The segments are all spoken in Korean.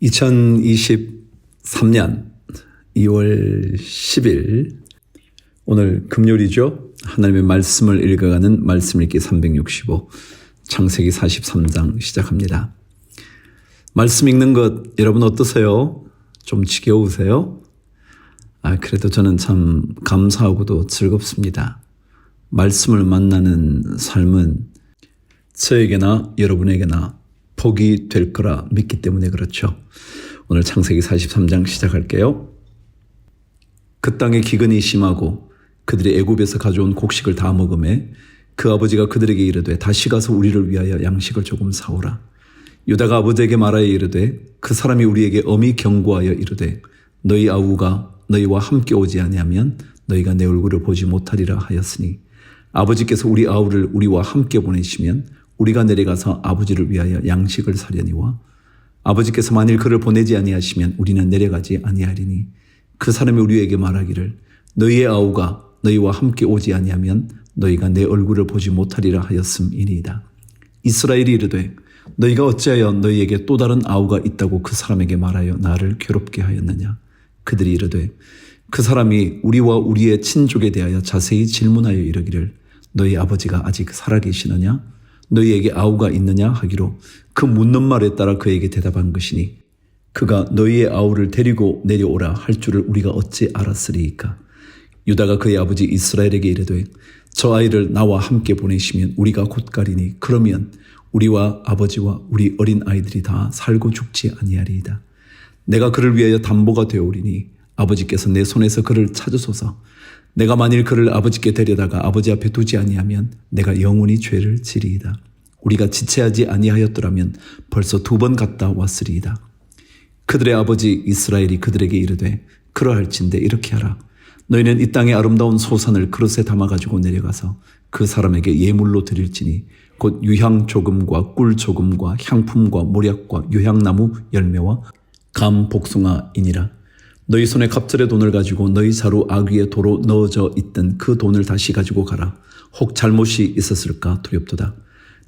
2023년 2월 10일 오늘 금요일이죠. 하나님의 말씀을 읽어가는 말씀 읽기 365 창세기 43장 시작합니다. 말씀 읽는 것 여러분 어떠세요? 좀 지겨우세요? 그래도 저는 참 감사하고도 즐겁습니다. 말씀을 만나는 삶은 저에게나 여러분에게나 복이 될 거라 믿기 때문에 그렇죠. 오늘 창세기 43장 시작할게요. 그 땅에 기근이 심하고 그들이 애굽에서 가져온 곡식을 다 먹음에 그 아버지가 그들에게 이르되 다시 가서 우리를 위하여 양식을 조금 사오라. 유다가 아버지에게 말하여 이르되 그 사람이 우리에게 엄히 경고하여 이르되 너희 아우가 너희와 함께 오지 아니하면 너희가 내 얼굴을 보지 못하리라 하였으니 아버지께서 우리 아우를 우리와 함께 보내시면 우리가 내려가서 아버지를 위하여 양식을 사려니와 아버지께서 만일 그를 보내지 아니하시면 우리는 내려가지 아니하리니 그 사람이 우리에게 말하기를 너희의 아우가 너희와 함께 오지 아니하면 너희가 내 얼굴을 보지 못하리라 하였음이니이다. 이스라엘이 이르되 너희가 어찌하여 너희에게 또 다른 아우가 있다고 그 사람에게 말하여 나를 괴롭게 하였느냐. 그들이 이르되 그 사람이 우리와 우리의 친족에 대하여 자세히 질문하여 이르기를 너희 아버지가 아직 살아계시느냐 너희에게 아우가 있느냐 하기로 그 묻는 말에 따라 그에게 대답한 것이니 그가 너희의 아우를 데리고 내려오라 할 줄을 우리가 어찌 알았으리이까. 유다가 그의 아버지 이스라엘에게 이르되 저 아이를 나와 함께 보내시면 우리가 곧 가리니 그러면 우리와 아버지와 우리 어린 아이들이 다 살고 죽지 아니하리이다. 내가 그를 위하여 담보가 되오리니 아버지께서 내 손에서 그를 찾으소서. 내가 만일 그를 아버지께 데려다가 아버지 앞에 두지 아니하면 내가 영원히 죄를 지리이다. 우리가 지체하지 아니하였더라면 벌써 2번 갔다 왔으리이다. 그들의 아버지 이스라엘이 그들에게 이르되 그러할진대 이렇게 하라. 너희는 이 땅의 아름다운 소산을 그릇에 담아가지고 내려가서 그 사람에게 예물로 드릴지니 곧 유향 조금과 꿀 조금과 향품과 모략과 유향나무 열매와 감 복숭아이니라. 너희 손에 갑절의 돈을 가지고 너희 자루 아귀의 도로 넣어져 있던 그 돈을 다시 가지고 가라. 혹 잘못이 있었을까 두렵도다.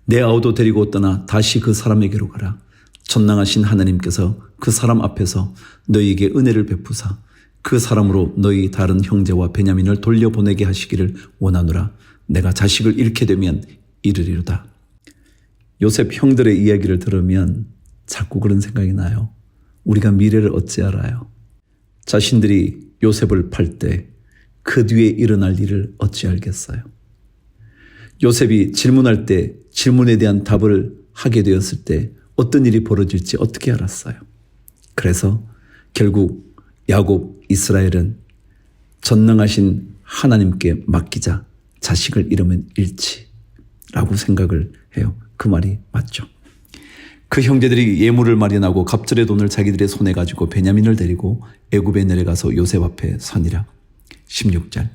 내 아우도 데리고 떠나 다시 그 사람에게로 가라. 전능하신 하나님께서 그 사람 앞에서 너희에게 은혜를 베푸사 그 사람으로 너희 다른 형제와 베냐민을 돌려보내게 하시기를 원하노라. 내가 자식을 잃게 되면 이르리로다. 요셉 형들의 이야기를 들으면 자꾸 그런 생각이 나요. 우리가 미래를 어찌 알아요? 자신들이 요셉을 팔 때 그 뒤에 일어날 일을 어찌 알겠어요? 요셉이 질문할 때 질문에 대한 답을 하게 되었을 때 어떤 일이 벌어질지 어떻게 알았어요? 그래서 결국 야곱 이스라엘은 전능하신 하나님께 맡기자 자식을 잃으면 잃지라고 생각을 해요. 그 말이 맞죠. 그 형제들이 예물을 마련하고 갑절의 돈을 자기들의 손에 가지고 베냐민을 데리고 애굽에 내려가서 요셉 앞에 서니라. 16절.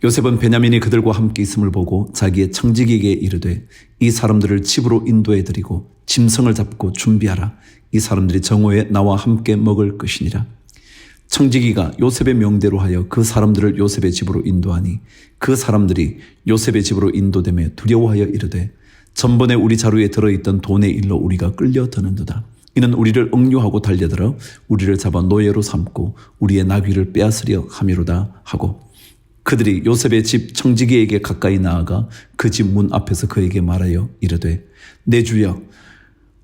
요셉은 베냐민이 그들과 함께 있음을 보고 자기의 청지기에게 이르되 이 사람들을 집으로 인도해 드리고 짐승을 잡고 준비하라. 이 사람들이 정오에 나와 함께 먹을 것이니라. 청지기가 요셉의 명대로 하여 그 사람들을 요셉의 집으로 인도하니 그 사람들이 요셉의 집으로 인도되며 두려워하여 이르되 전번에 우리 자루에 들어있던 돈의 일로 우리가 끌려드는도다. 이는 우리를 억류하고 달려들어 우리를 잡아 노예로 삼고 우리의 나귀를 빼앗으려 함이로다 하고 그들이 요셉의 집 청지기에게 가까이 나아가 그 집 문 앞에서 그에게 말하여 이르되 내 주여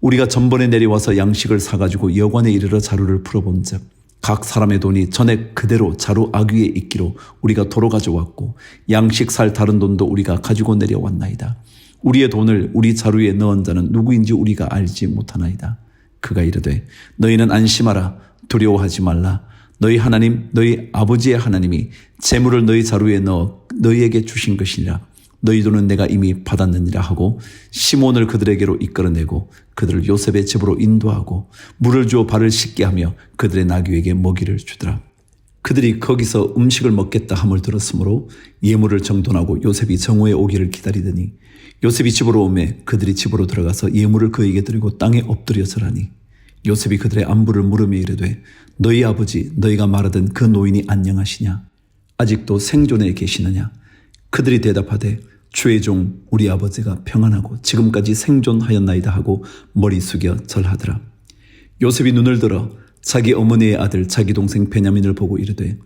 우리가 전번에 내려와서 양식을 사가지고 여관에 이르러 자루를 풀어본즉 각 사람의 돈이 전에 그대로 자루 아귀에 있기로 우리가 도로 가져왔고 양식 살 다른 돈도 우리가 가지고 내려왔나이다. 우리의 돈을 우리 자루에 넣은 자는 누구인지 우리가 알지 못하나이다. 그가 이르되 너희는 안심하라. 두려워하지 말라. 너희 하나님 너희 아버지의 하나님이 재물을 너희 자루에 넣어 너희에게 주신 것이니라. 너희 돈은 내가 이미 받았느니라 하고 시몬을 그들에게로 이끌어내고 그들을 요셉의 집으로 인도하고 물을 주어 발을 씻게 하며 그들의 나귀에게 먹이를 주더라. 그들이 거기서 음식을 먹겠다 함을 들었으므로 예물을 정돈하고 요셉이 정오에 오기를 기다리더니 요셉이 집으로 오매 그들이 집으로 들어가서 예물을 그에게 드리고 땅에 엎드려 절하니 요셉이 그들의 안부를 물으며 이르되 너희 아버지 너희가 말하던 그 노인이 안녕하시냐? 아직도 생존해 계시느냐? 그들이 대답하되 주의 종 우리 아버지가 평안하고 지금까지 생존하였나이다 하고 머리 숙여 절하더라. 요셉이 눈을 들어 자기 어머니의 아들 자기 동생 베냐민을 보고 이르되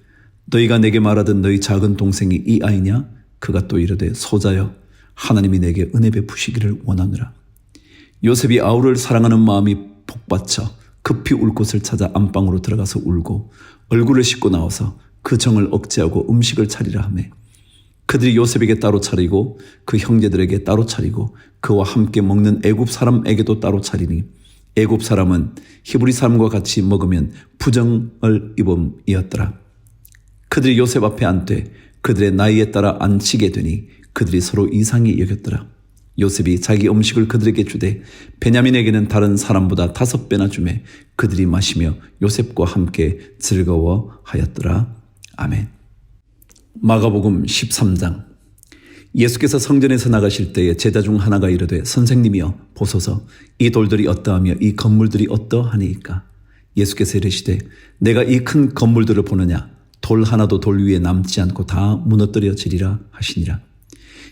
너희가 내게 말하던 너희 작은 동생이 이 아이냐? 그가 또 이르되 소자여 하나님이 내게 은혜 베푸시기를 원하노라. 요셉이 아우를 사랑하는 마음이 복받쳐 급히 울 곳을 찾아 안방으로 들어가서 울고 얼굴을 씻고 나와서 그 정을 억제하고 음식을 차리라 하매 그들이 요셉에게 따로 차리고 그 형제들에게 따로 차리고 그와 함께 먹는 애굽 사람에게도 따로 차리니 애굽 사람은 히브리 사람과 같이 먹으면 부정을 입음이었더라. 그들이 요셉 앞에 앉되 그들의 나이에 따라 앉히게 되니 그들이 서로 이상히 여겼더라. 요셉이 자기 음식을 그들에게 주되 베냐민에게는 다른 사람보다 5배나 주매 그들이 마시며 요셉과 함께 즐거워하였더라. 아멘. 마가복음 13장. 예수께서 성전에서 나가실 때에 제자 중 하나가 이르되 선생님이여 보소서 이 돌들이 어떠하며 이 건물들이 어떠하니이까. 예수께서 이르시되 내가 이 큰 건물들을 보느냐 돌 하나도 돌 위에 남지 않고 다 무너뜨려지리라 하시니라.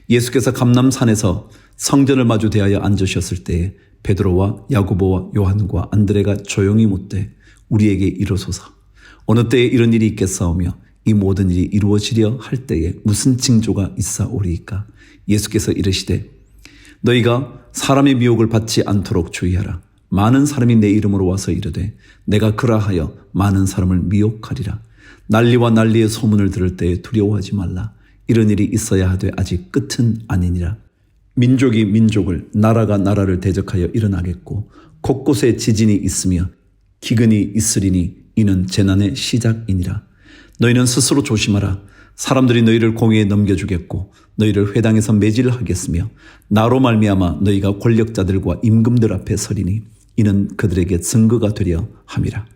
예수께서 감람산에서 성전을 마주 대하여 앉으셨을 때에 베드로와 야고보와 요한과 안드레가 조용히 묻되 우리에게 이르소서 어느 때에 이런 일이 있겠사오며 이 모든 일이 이루어지려 할 때에 무슨 징조가 있사오리이까. 예수께서 이르시되 너희가 사람의 미혹을 받지 않도록 주의하라. 많은 사람이 내 이름으로 와서 이르되 내가 그라하여 많은 사람을 미혹하리라. 난리와 난리의 소문을 들을 때에 두려워하지 말라. 이런 일이 있어야 하되 아직 끝은 아니니라. 민족이 민족을 나라가 나라를 대적하여 일어나겠고 곳곳에 지진이 있으며 기근이 있으리니 이는 재난의 시작이니라. 너희는 스스로 조심하라. 사람들이 너희를 공회에 넘겨주겠고 너희를 회당에서 매질을 하겠으며 나로 말미암아 너희가 권력자들과 임금들 앞에 서리니 이는 그들에게 증거가 되려 함이라.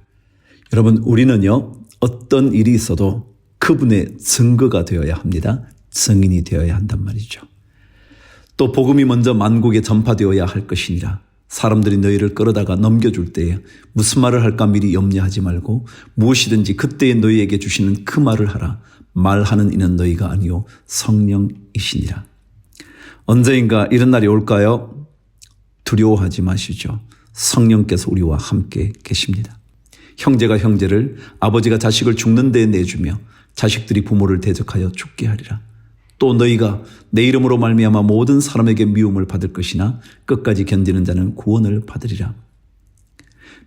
여러분 우리는요 어떤 일이 있어도 그분의 증거가 되어야 합니다. 증인이 되어야 한단 말이죠. 또 복음이 먼저 만국에 전파되어야 할 것이니라. 사람들이 너희를 끌어다가 넘겨줄 때에 무슨 말을 할까 미리 염려하지 말고 무엇이든지 그때에 너희에게 주시는 그 말을 하라. 말하는 이는 너희가 아니요 성령이시니라. 언제인가 이런 날이 올까요? 두려워하지 마시죠. 성령께서 우리와 함께 계십니다. 형제가 형제를 아버지가 자식을 죽는 데에 내주며 자식들이 부모를 대적하여 죽게 하리라. 또 너희가 내 이름으로 말미암아 모든 사람에게 미움을 받을 것이나 끝까지 견디는 자는 구원을 받으리라.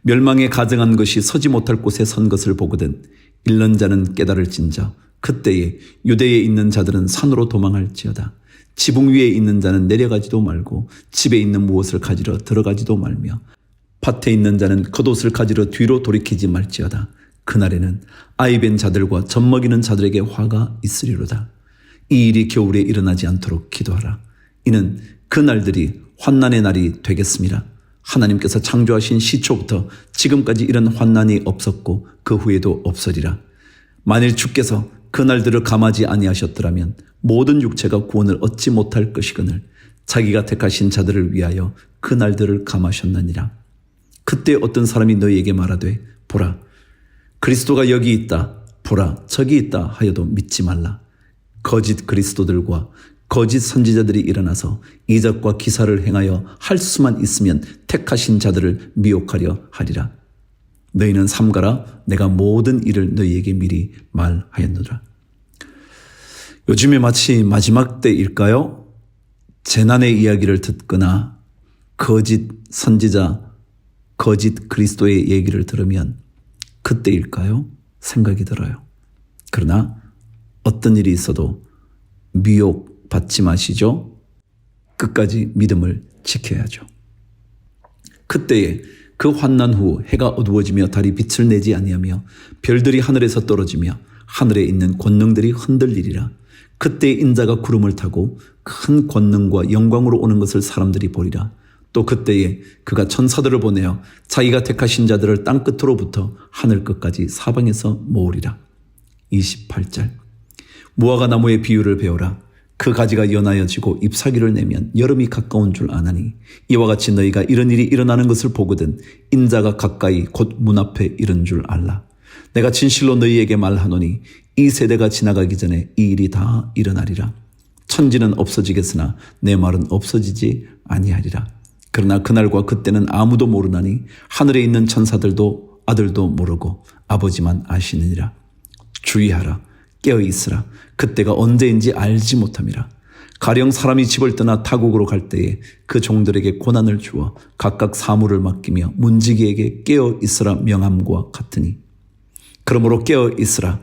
멸망에 가증한 것이 서지 못할 곳에 선 것을 보거든 잃는 자는 깨달을진저 그때에 유대에 있는 자들은 산으로 도망할지어다. 지붕 위에 있는 자는 내려가지도 말고 집에 있는 무엇을 가지러 들어가지도 말며 밭에 있는 자는 겉옷을 가지러 뒤로 돌이키지 말지어다. 그날에는 아이 뵌 자들과 젖먹이는 자들에게 화가 있으리로다. 이 일이 겨울에 일어나지 않도록 기도하라. 이는 그 날들이 환난의 날이 되겠습니다. 하나님께서 창조하신 시초부터 지금까지 이런 환난이 없었고 그 후에도 없으리라. 만일 주께서 그 날들을 감하지 아니하셨더라면 모든 육체가 구원을 얻지 못할 것이거늘 자기가 택하신 자들을 위하여 그 날들을 감하셨느니라. 그때 어떤 사람이 너희에게 말하되 보라 그리스도가 여기 있다 보라 저기 있다 하여도 믿지 말라. 거짓 그리스도들과 거짓 선지자들이 일어나서 이적과 기사를 행하여 할 수만 있으면 택하신 자들을 미혹하려 하리라. 너희는 삼가라 내가 모든 일을 너희에게 미리 말하였노라. 요즘에 마치 마지막 때일까요? 재난의 이야기를 듣거나 거짓 선지자, 거짓 그리스도의 얘기를 들으면 그때일까요? 생각이 들어요. 그러나 어떤 일이 있어도 미혹받지 마시죠. 끝까지 믿음을 지켜야죠. 그때에 그 환난 후 해가 어두워지며 달이 빛을 내지 아니하며 별들이 하늘에서 떨어지며 하늘에 있는 권능들이 흔들리리라. 그때 인자가 구름을 타고 큰 권능과 영광으로 오는 것을 사람들이 보리라. 또 그때에 그가 천사들을 보내어 자기가 택하신 자들을 땅끝으로부터 하늘 끝까지 사방에서 모으리라. 28절. 무화과 나무의 비유를 배우라. 그 가지가 연하여지고 잎사귀를 내면 여름이 가까운 줄 아나니 이와 같이 너희가 이런 일이 일어나는 것을 보거든 인자가 가까이 곧 문 앞에 이른 줄 알라. 내가 진실로 너희에게 말하노니 이 세대가 지나가기 전에 이 일이 다 일어나리라. 천지는 없어지겠으나 내 말은 없어지지 아니하리라. 그러나 그날과 그때는 아무도 모르나니 하늘에 있는 천사들도 아들도 모르고 아버지만 아시느니라. 주의하라. 깨어 있으라. 그때가 언제인지 알지 못함이라. 가령 사람이 집을 떠나 타국으로 갈 때에 그 종들에게 고난을 주어 각각 사물을 맡기며 문지기에게 깨어 있으라 명함과 같으니, 그러므로 깨어 있으라.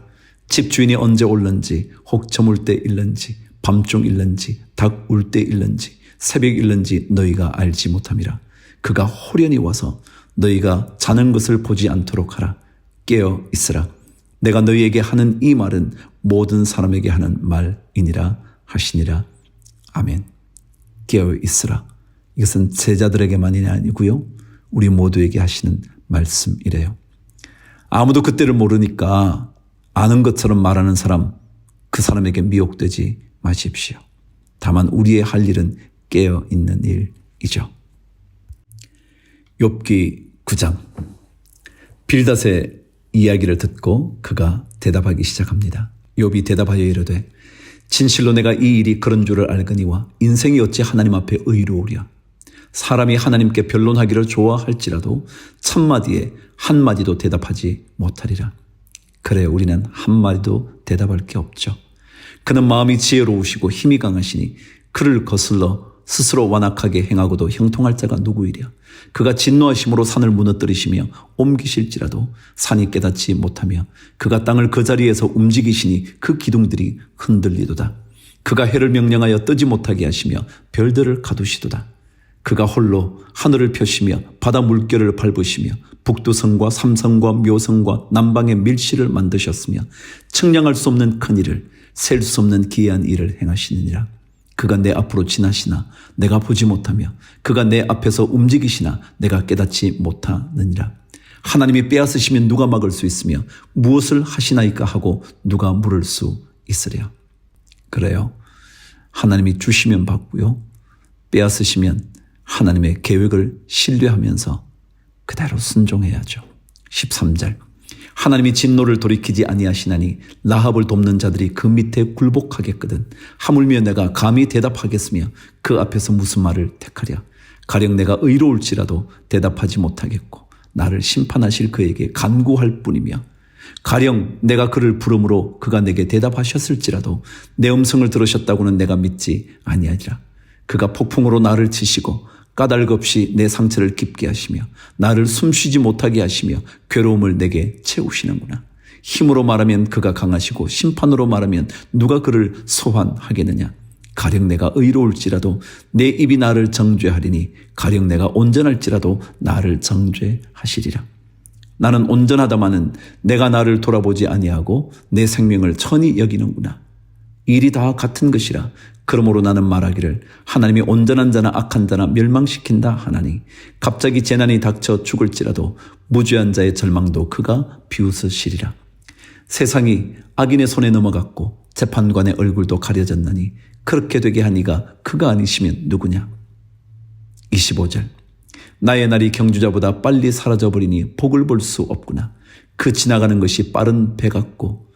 집주인이 언제 올는지, 혹 저물 때 일는지, 밤중 일는지, 닭 울 때 일는지, 새벽 일는지 너희가 알지 못함이라. 그가 호련히 와서 너희가 자는 것을 보지 않도록 하라. 깨어 있으라. 내가 너희에게 하는 이 말은 모든 사람에게 하는 말이니라 하시니라. 아멘. 깨어 있으라. 이것은 제자들에게만이 아니고요, 우리 모두에게 하시는 말씀이래요. 아무도 그때를 모르니까 아는 것처럼 말하는 사람, 그 사람에게 미혹되지 마십시오. 다만 우리의 할 일은 깨어 있는 일이죠. 욥기 9장. 빌닷의 이야기를 듣고 그가 대답하기 시작합니다. 욥이 대답하여 이르되, 진실로 내가 이 일이 그런 줄을 알거니와 인생이 어찌 하나님 앞에 의로우랴. 사람이 하나님께 변론하기를 좋아할지라도 천마디에 한마디도 대답하지 못하리라. 그래, 우리는 한마디도 대답할 게 없죠. 그는 마음이 지혜로우시고 힘이 강하시니 그를 거슬러 스스로 완악하게 행하고도 형통할 자가 누구이랴. 그가 진노하심으로 산을 무너뜨리시며 옮기실지라도 산이 깨닫지 못하며 그가 땅을 그 자리에서 움직이시니 그 기둥들이 흔들리도다. 그가 해를 명령하여 뜨지 못하게 하시며 별들을 가두시도다. 그가 홀로 하늘을 펴시며 바다 물결을 밟으시며 북두성과 삼성과 묘성과 남방의 밀실을 만드셨으며 측량할 수 없는 큰 일을, 셀 수 없는 기이한 일을 행하시느니라. 그가 내 앞으로 지나시나 내가 보지 못하며 그가 내 앞에서 움직이시나 내가 깨닫지 못하느니라. 하나님이 빼앗으시면 누가 막을 수 있으며 무엇을 하시나이까 하고 누가 물을 수 있으랴. 그래요. 하나님이 주시면 받고요, 빼앗으시면 하나님의 계획을 신뢰하면서 그대로 순종해야죠. 13절. 하나님이 진노를 돌이키지 아니하시나니 라합을 돕는 자들이 그 밑에 굴복하겠거든. 하물며 내가 감히 대답하겠으며 그 앞에서 무슨 말을 택하랴. 가령 내가 의로울지라도 대답하지 못하겠고 나를 심판하실 그에게 간구할 뿐이며, 가령 내가 그를 부름으로 그가 내게 대답하셨을지라도 내 음성을 들으셨다고는 내가 믿지 아니하리라. 그가 폭풍으로 나를 치시고 까닭 없이 내 상처를 깊게 하시며 나를 숨쉬지 못하게 하시며 괴로움을 내게 채우시는구나. 힘으로 말하면 그가 강하시고 심판으로 말하면 누가 그를 소환하겠느냐. 가령 내가 의로울지라도 내 입이 나를 정죄하리니 가령 내가 온전할지라도 나를 정죄하시리라. 나는 온전하다마는 내가 나를 돌아보지 아니하고 내 생명을 천히 여기는구나. 일이 다 같은 것이라. 그러므로 나는 말하기를 하나님이 온전한 자나 악한 자나 멸망시킨다 하나니 갑자기 재난이 닥쳐 죽을지라도 무죄한 자의 절망도 그가 비웃으시리라. 세상이 악인의 손에 넘어갔고 재판관의 얼굴도 가려졌나니 그렇게 되게 하니가 그가 아니시면 누구냐. 25절. 나의 날이 경주자보다 빨리 사라져버리니 복을 볼 수 없구나. 그 지나가는 것이 빠른 배 같고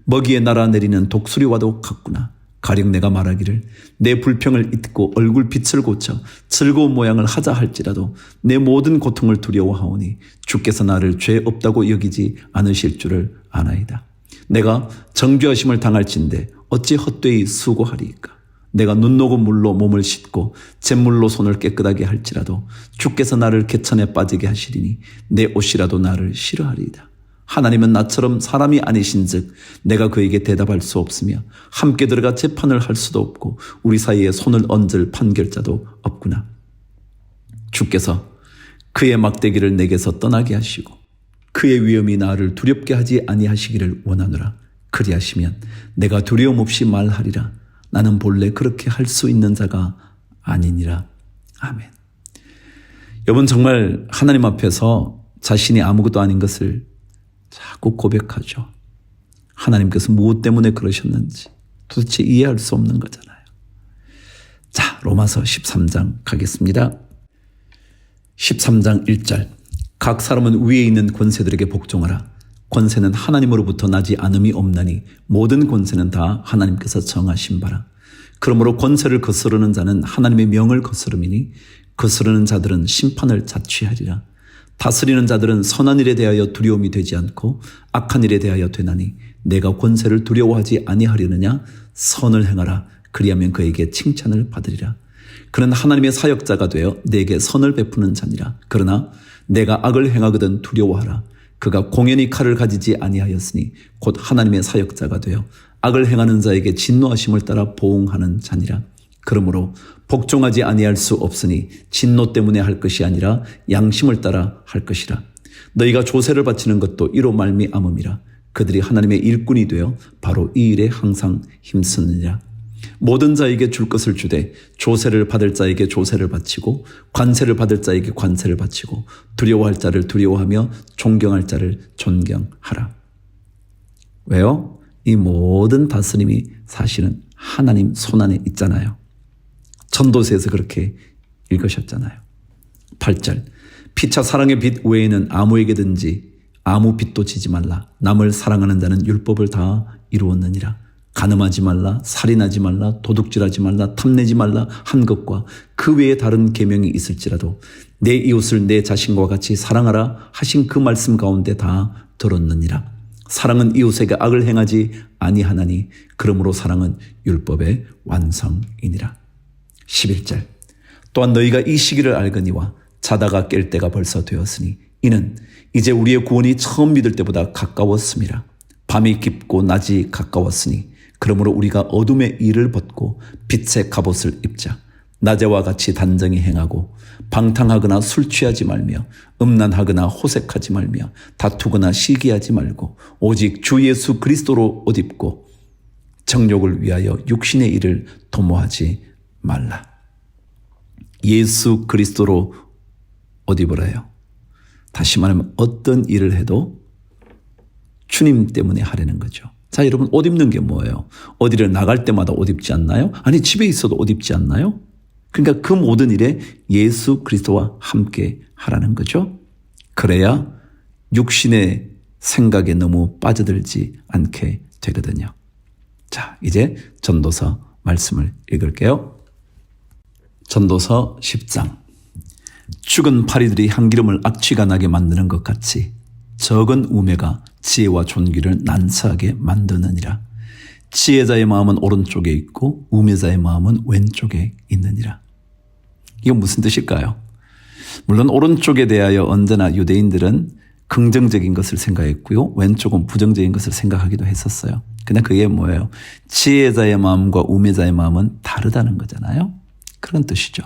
먹이에 날아내리는 독수리와도 같구나. 가령 내가 말하기를 내 불평을 잊고 얼굴빛을 고쳐 즐거운 모양을 하자 할지라도 내 모든 고통을 두려워하오니 주께서 나를 죄 없다고 여기지 않으실 줄을 아나이다. 내가 정죄하심을 당할진대 어찌 헛되이 수고하리이까. 내가 눈 녹은 물로 몸을 씻고 잿물로 손을 깨끗하게 할지라도 주께서 나를 개천에 빠지게 하시리니 내 옷이라도 나를 싫어하리이다. 하나님은 나처럼 사람이 아니신즉 내가 그에게 대답할 수 없으며 함께 들어가 재판을 할 수도 없고 우리 사이에 손을 얹을 판결자도 없구나. 주께서 그의 막대기를 내게서 떠나게 하시고 그의 위엄이 나를 두렵게 하지 아니하시기를 원하노라. 그리하시면 내가 두려움 없이 말하리라. 나는 본래 그렇게 할 수 있는 자가 아니니라. 아멘. 여러분, 정말 하나님 앞에서 자신이 아무것도 아닌 것을 자꾸 고백하죠. 하나님께서 무엇 때문에 그러셨는지 도대체 이해할 수 없는 거잖아요. 자, 로마서 13장 가겠습니다. 13장 1절. 각 사람은 위에 있는 권세들에게 복종하라. 권세는 하나님으로부터 나지 않음이 없나니 모든 권세는 다 하나님께서 정하신 바라. 그러므로 권세를 거스르는 자는 하나님의 명을 거스름이니 거스르는 자들은 심판을 자취하리라. 다스리는 자들은 선한 일에 대하여 두려움이 되지 않고 악한 일에 대하여 되나니 내가 권세를 두려워하지 아니하려느냐. 선을 행하라. 그리하면 그에게 칭찬을 받으리라. 그는 하나님의 사역자가 되어 내게 선을 베푸는 자니라. 그러나 내가 악을 행하거든 두려워하라. 그가 공연히 칼을 가지지 아니하였으니 곧 하나님의 사역자가 되어 악을 행하는 자에게 진노하심을 따라 보응하는 자니라. 그러므로 복종하지 아니할 수 없으니 진노 때문에 할 것이 아니라 양심을 따라 할 것이라. 너희가 조세를 바치는 것도 이로 말미암음이라. 그들이 하나님의 일꾼이 되어 바로 이 일에 항상 힘쓰느니라. 모든 자에게 줄 것을 주되 조세를 받을 자에게 조세를 바치고 관세를 받을 자에게 관세를 바치고 두려워할 자를 두려워하며 존경할 자를 존경하라. 왜요? 이 모든 다스림이 사실은 하나님 손안에 있잖아요. 전도서에서 그렇게 읽으셨잖아요. 8절 피차 사랑의 빚 외에는 아무에게든지 아무 빚도 지지 말라. 남을 사랑하는 자는 율법을 다 이루었느니라. 간음하지 말라, 살인하지 말라, 도둑질하지 말라, 탐내지 말라 한 것과 그 외에 다른 계명이 있을지라도 내 이웃을 내 자신과 같이 사랑하라 하신 그 말씀 가운데 다 들었느니라. 사랑은 이웃에게 악을 행하지 아니하나니 그러므로 사랑은 율법의 완성이니라. 11절 또한 너희가 이 시기를 알거니와 자다가 깰 때가 벌써 되었으니 이는 이제 우리의 구원이 처음 믿을 때보다 가까웠음이라. 밤이 깊고 낮이 가까웠으니 그러므로 우리가 어둠의 일을 벗고 빛의 갑옷을 입자. 낮에와 같이 단정히 행하고 방탕하거나 술 취하지 말며 음란하거나 호색하지 말며 다투거나 시기하지 말고 오직 주 예수 그리스도로 옷 입고 정욕을 위하여 육신의 일을 도모하지 말라. 예수 그리스도로 옷 입으래요. 다시 말하면 어떤 일을 해도 주님 때문에 하려는 거죠. 자, 여러분 옷 입는 게 뭐예요? 어디를 나갈 때마다 옷 입지 않나요? 아니 집에 있어도 옷 입지 않나요? 그러니까 그 모든 일에 예수 그리스도와 함께 하라는 거죠. 그래야 육신의 생각에 너무 빠져들지 않게 되거든요. 자, 이제 전도서 말씀을 읽을게요. 전도서 10장. 죽은 파리들이 향기름을 악취가 나게 만드는 것 같이 적은 우매가 지혜와 존귀를 난처하게 만드느니라. 지혜자의 마음은 오른쪽에 있고 우매자의 마음은 왼쪽에 있느니라. 이건 무슨 뜻일까요? 물론 오른쪽에 대하여 언제나 유대인들은 긍정적인 것을 생각했고요. 왼쪽은 부정적인 것을 생각하기도 했었어요. 근데 그게 뭐예요? 지혜자의 마음과 우매자의 마음은 다르다는 거잖아요. 그런 뜻이죠.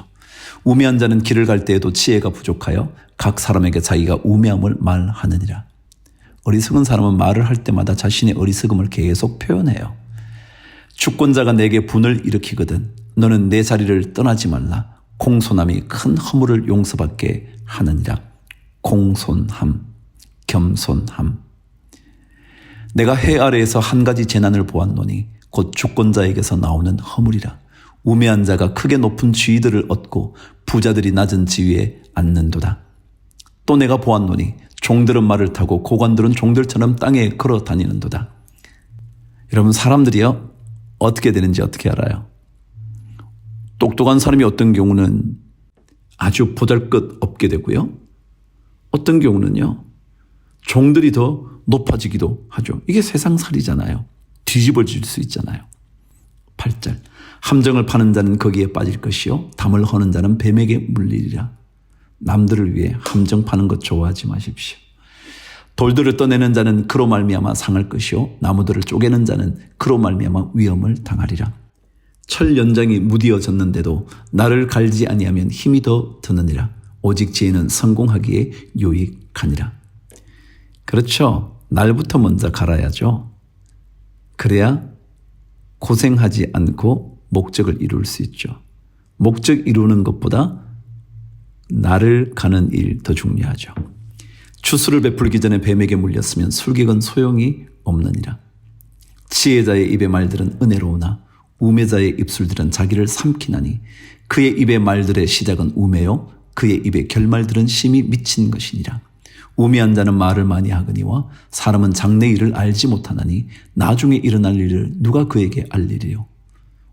우매한 자는 길을 갈 때에도 지혜가 부족하여 각 사람에게 자기가 우매함을 말하느니라. 어리석은 사람은 말을 할 때마다 자신의 어리석음을 계속 표현해요. 주권자가 내게 분을 일으키거든 너는 내 자리를 떠나지 말라. 공손함이 큰 허물을 용서받게 하느니라. 공손함, 겸손함. 내가 해 아래에서 한 가지 재난을 보았노니 곧 주권자에게서 나오는 허물이라. 우매한 자가 크게 높은 지위들을 얻고 부자들이 낮은 지위에 앉는도다. 또 내가 보았노니 종들은 말을 타고 고관들은 종들처럼 땅에 걸어 다니는도다. 여러분 사람들이요 어떻게 되는지 어떻게 알아요? 똑똑한 사람이 어떤 경우는 아주 보잘것없게 되고요. 어떤 경우는요. 종들이 더 높아지기도 하죠. 이게 세상살이잖아요. 뒤집어질 수 있잖아요. 8절 함정을 파는 자는 거기에 빠질 것이요 담을 허는 자는 뱀에게 물리리라. 남들을 위해 함정 파는 것 좋아하지 마십시오. 돌들을 떠내는 자는 그로 말미암아 상할 것이요 나무들을 쪼개는 자는 그로 말미암아 위험을 당하리라. 철 연장이 무디어졌는데도 나를 갈지 아니하면 힘이 더 드느니라. 오직 지혜는 성공하기에 유익하니라. 그렇죠. 날부터 먼저 갈아야죠. 그래야 고생하지 않고 목적을 이룰 수 있죠. 목적 이루는 것보다 나를 가는 일 더 중요하죠. 추수를 베풀기 전에 뱀에게 물렸으면 술객은 소용이 없느니라. 지혜자의 입의 말들은 은혜로우나 우매자의 입술들은 자기를 삼키나니 그의 입의 말들의 시작은 우매요 그의 입의 결말들은 심히 미친 것이니라. 우매한 자는 말을 많이 하거니와 사람은 장래 일을 알지 못하나니 나중에 일어날 일을 누가 그에게 알리리요.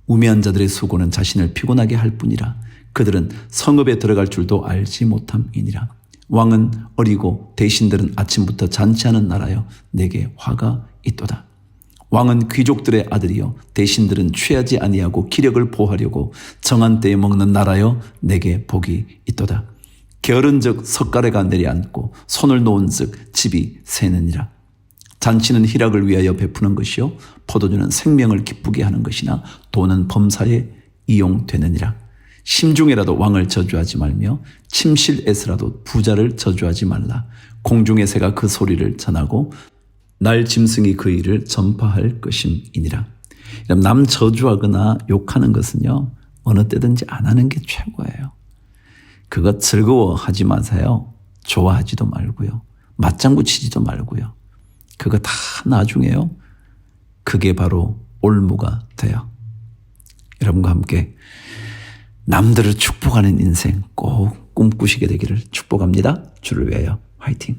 우매한 자들의 수고는 자신을 피곤하게 할 뿐이라. 그들은 성읍에 들어갈 줄도 알지 못함이니라. 왕은 어리고 대신들은 아침부터 잔치하는 나라여 내게 화가 있도다. 왕은 귀족들의 아들이요 대신들은 취하지 아니하고 기력을 보하려고 정한 때에 먹는 나라여 내게 복이 있도다. 게으른즉 석가래가 내려앉고 손을 놓은즉 집이 새느니라. 잔치는 희락을 위하여 베푸는 것이요 포도주는 생명을 기쁘게 하는 것이나 돈은 범사에 이용되느니라. 심중에라도 왕을 저주하지 말며 침실에서라도 부자를 저주하지 말라. 공중의 새가 그 소리를 전하고 날 짐승이 그 일을 전파할 것임이니라. 남 저주하거나 욕하는 것은요 어느 때든지 안 하는 게 최고예요. 그거 즐거워하지 마세요. 좋아하지도 말고요. 맞장구 치지도 말고요. 그거 다 나중에요. 그게 바로 올무가 돼요. 여러분과 함께 남들을 축복하는 인생 꼭 꿈꾸시게 되기를 축복합니다. 주를 위하여 화이팅!